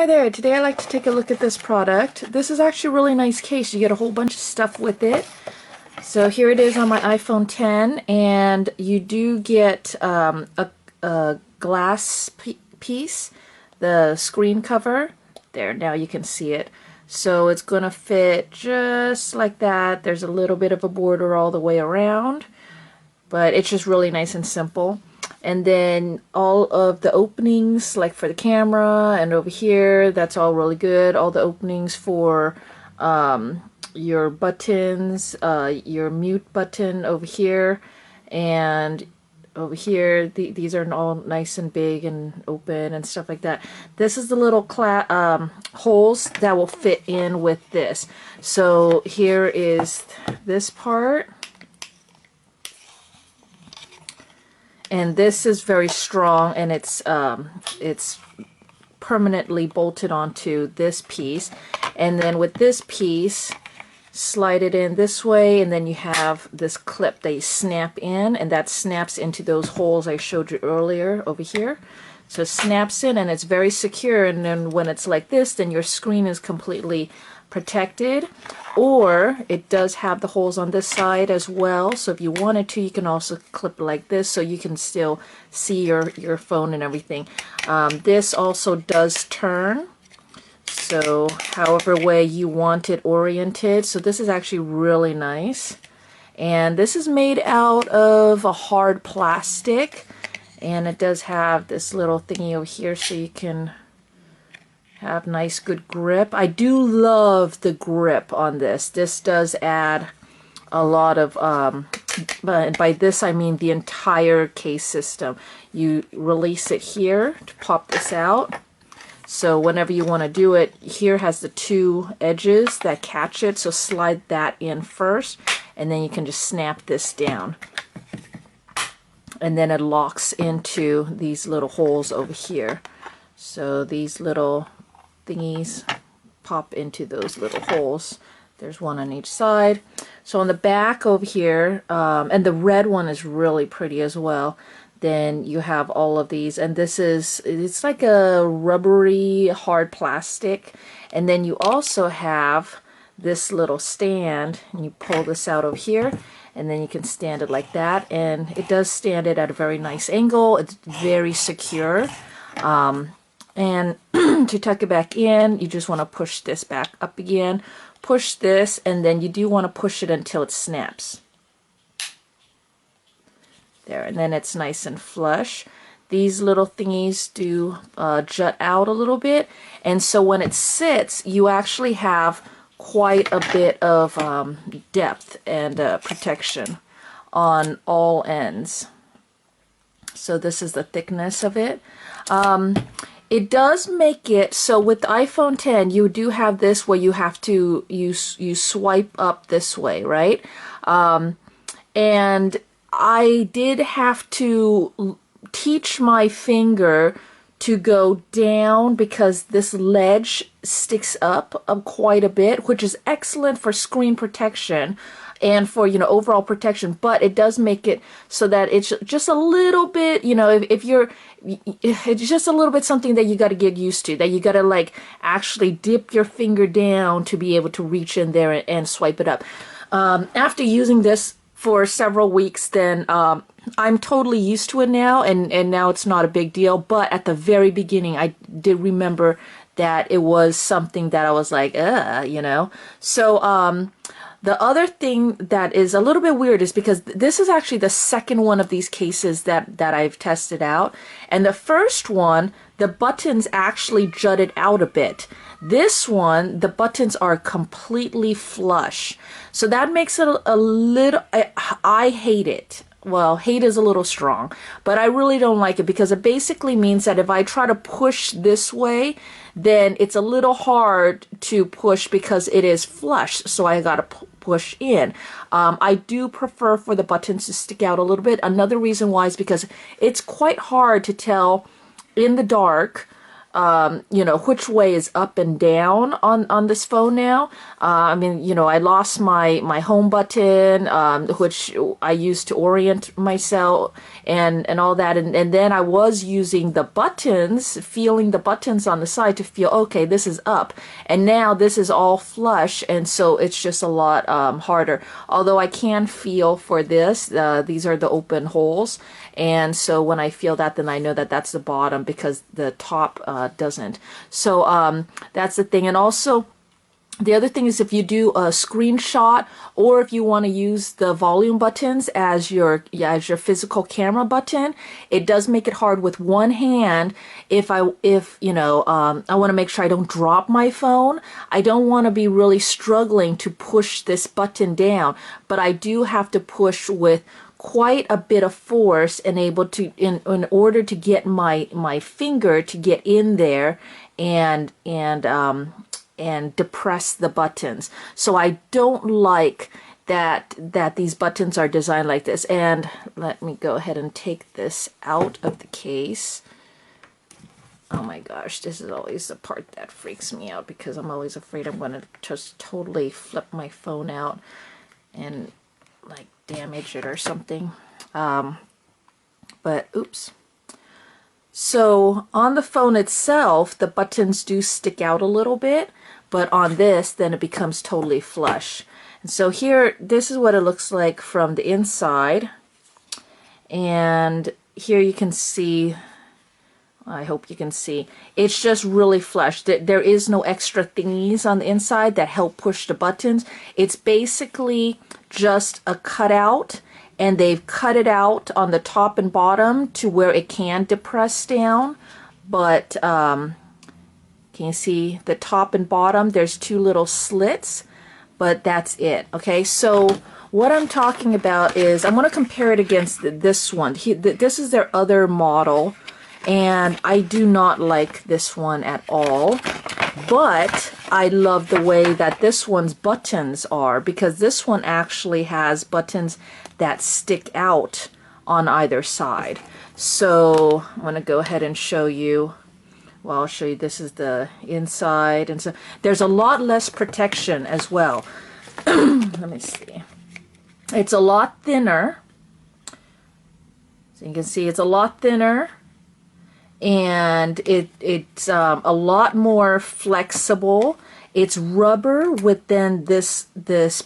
Hi there, today I'd like to take a look at this product. This is actually a really nice case. You get a whole bunch of stuff with it. So here it is on my iPhone 10, and you do get a glass piece, the screen cover. There, now you can see it. So it's going to fit just like that. There's a little bit of a border all the way around, but it's just really nice and simple. And then all of the openings, like for the camera and over here, that's all really good. All the openings for your buttons, your mute button over here, and over here, these are all nice and big and open and stuff like that. This is the little holes that will fit in with this. So here is this part. And this is very strong, and it's permanently bolted onto this piece. And then with this piece, slide it in this way, and then you have this clip that you snap in, and that snaps into those holes I showed you earlier over here. So it snaps in, and it's very secure, and then when it's like this, then your screen is completely protected. Or it does have the holes on this side as well, so if you wanted to, you can also clip it like this so you can still see your phone and everything. This also does turn, so however way you want it oriented. So this is actually really nice, and this is made out of a hard plastic, and it does have this little thingy over here so you can have nice good grip. I do love the grip on this. This does add a lot of, but by this I mean the entire case system. You release it here to pop this out. So whenever you want to do it, here has the two edges that catch it, so slide that in first, and then you can just snap this down. And then it locks into these little holes over here. So these little thingies pop into those little holes. There's one on each side. So on the back over here, and the red one is really pretty as well, then you have all of these, and it's like a rubbery hard plastic. And then you also have this little stand, and you pull this out over here, and then you can stand it like that, and it does stand it at a very nice angle. It's very secure. And to tuck it back in, you just want to push this back up again, push this, and then you do want to push it until it snaps. There, and then it's nice and flush. These little thingies do jut out a little bit, and so when it sits, you actually have quite a bit of depth and protection on all ends. So this is the thickness of it. It does make it so with the iPhone 10, you do have this where you have to you swipe up this way, right? And I did have to teach my finger to go down because this ledge sticks up quite a bit, which is excellent for screen protection and for, overall protection, but it does make it so that it's just a little bit, it's just a little bit something that you got to get used to, that you got to like actually dip your finger down to be able to reach in there and swipe it up. After using this for several weeks, then I'm totally used to it now, and now it's not a big deal. But at the very beginning, I did remember that it was something that I was like, So the other thing that is a little bit weird is because this is actually the second one of these cases that I've tested out. And the first one, the buttons actually jutted out a bit. This one, the buttons are completely flush. So that makes it a little, I hate it. Well, hate is a little strong, but I really don't like it because it basically means that if I try to push this way, then it's a little hard to push because it is flush. So I got to push in. I do prefer for the buttons to stick out a little bit. Another reason why is because it's quite hard to tell in the dark you know, which way is up and down on this phone now. I mean, you know, I lost my home button, which I used to orient myself and all that. And then I was using the buttons, feeling the buttons on the side to feel, okay, this is up. And now this is all flush. And so it's just a lot harder. Although I can feel for this, these are the open holes. And so when I feel that, then I know that that's the bottom because the top doesn't. So that's the thing. And also, the other thing is if you do a screenshot or if you want to use the volume buttons as your physical camera button, it does make it hard with one hand. If you know, I want to make sure I don't drop my phone. I don't want to be really struggling to push this button down, but I do have to push with quite a bit of force and able to in order to get my finger to get in there and depress the buttons. So I don't like that these buttons are designed like this. And let me go ahead and take this out of the case. Oh my gosh, this is always the part that freaks me out because I'm always afraid I'm going to just totally flip my phone out and like damage it or something. But oops. So on the phone itself, the buttons do stick out a little bit, but on this, then it becomes totally flush. And so here, this is what it looks like from the inside. And here you can see, I hope you can see, it's just really flush. There is no extra thingies on the inside that help push the buttons. It's basically just a cutout, and they've cut it out on the top and bottom to where it can depress down. But can you see the top and bottom? There's two little slits, but that's it. Okay, so what I'm talking about is I'm going to compare it against this one. This is their other model, and I do not like this one at all. But I love the way that this one's buttons are, because this one actually has buttons that stick out on either side. So I'm going to go ahead and show you. Well, I'll show you. This is the inside, and so there's a lot less protection as well. Let me see. It's a lot thinner. So you can see it's a lot thinner, and it's a lot more flexible. It's rubber with then this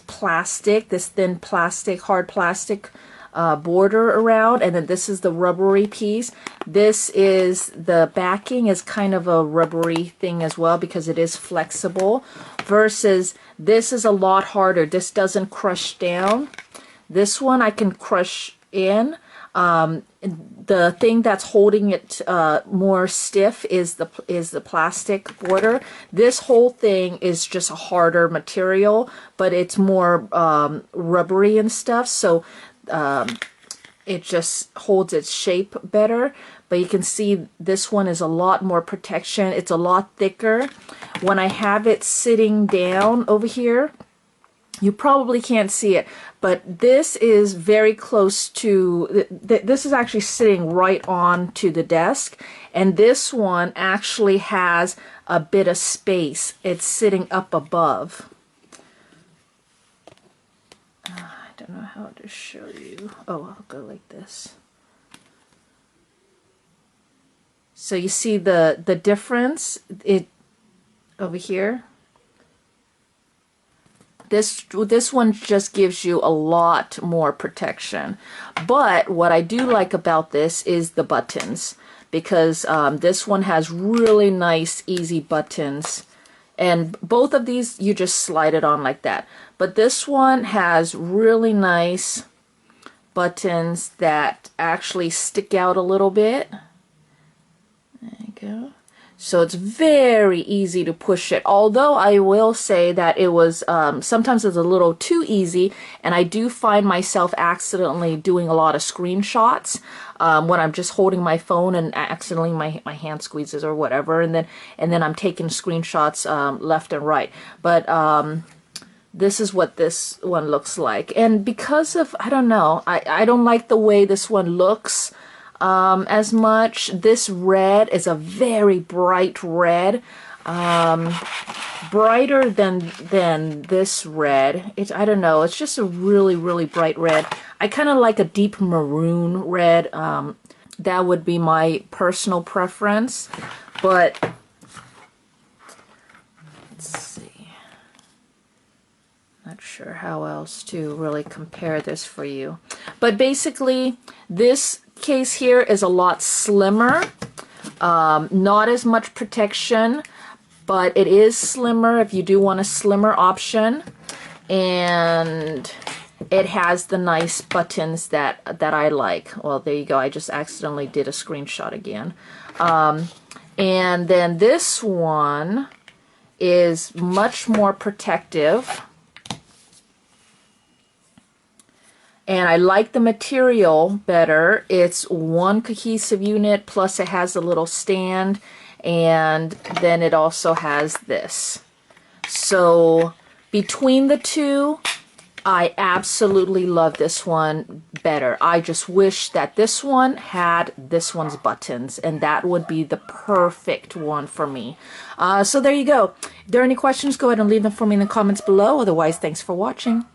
plastic, this thin plastic, hard plastic border around, and then this is the rubbery piece. This is the backing is kind of a rubbery thing as well because it is flexible, versus this is a lot harder. This doesn't crush down. This one I can crush in. The thing that's holding it more stiff is the plastic border. This whole thing is just a harder material, but it's more rubbery and stuff, so it just holds its shape better. But you can see this one is a lot more protection. It's a lot thicker. When I have it sitting down over here, you probably can't see it, but this is very close to, this is actually sitting right on to the desk, and this one actually has a bit of space. It's sitting up above. I don't know how to show you. Oh, I'll go like this. So you see the difference over here. This one just gives you a lot more protection. But what I do like about this is the buttons, because this one has really nice, easy buttons. And both of these, you just slide it on like that. But this one has really nice buttons that actually stick out a little bit. There you go. So it's very easy to push it. Although I will say that it was, sometimes it's a little too easy, and I do find myself accidentally doing a lot of screenshots when I'm just holding my phone and accidentally my hand squeezes or whatever, and then I'm taking screenshots left and right. But this is what this one looks like. And because of, I don't know, I don't like the way this one looks. as much. This red is a very bright red. Brighter than this red. I don't know, it's just a really, really bright red. I kind of like a deep maroon red. That would be my personal preference. But let's see. Not sure how else to really compare this for you. But basically, this case here is a lot slimmer. Not as much protection, but it is slimmer if you do want a slimmer option. And it has the nice buttons that I like. Well, there you go. I just accidentally did a screenshot again. And then this one is much more protective. And I like the material better. It's one cohesive unit, plus it has a little stand, and then it also has this. So between the two, I absolutely love this one better. I just wish that this one had this one's buttons, and that would be the perfect one for me. So there you go. If there are any questions, go ahead and leave them for me in the comments below. Otherwise, thanks for watching.